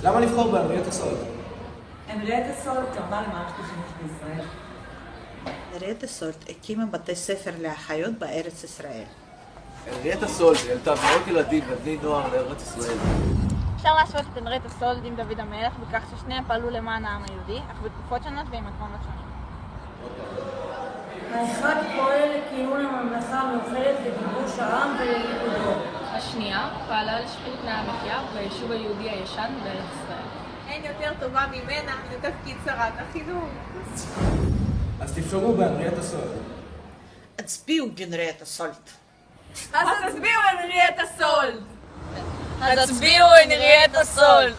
למה לבחור בהנריאטה סולד? הנריאטה סולד תרמה למערכת החינוך בישראל. הנריאטה סולד הקימה בתי ספר לאחיות בארץ ישראל. הנריאטה סולד העלתה מאות ילדים ובני נוער לארץ ישראל. אפשר להשוות את הנריאטה סולד עם דוד המלך בכך ששניהם פעלו למען העם היהודי, אך בתקופות שונות ועם עקרונות שונים. האחד פועל לכינון הממלכה המאוחדת לכיבוש העם ולליכודו. השנייה פעלה לשיפור תנאי המחיה והיישוב היהודי הישן בארץ ישראל. אין יותר טובה ממנה לתפקיד שרת החינוך. אז תבחרו בהנריאטה סולד. הצביעו הנריאטה סולד. אז תצביעו הנריאטה סולד! אז הצביעו הנריאטה סולד!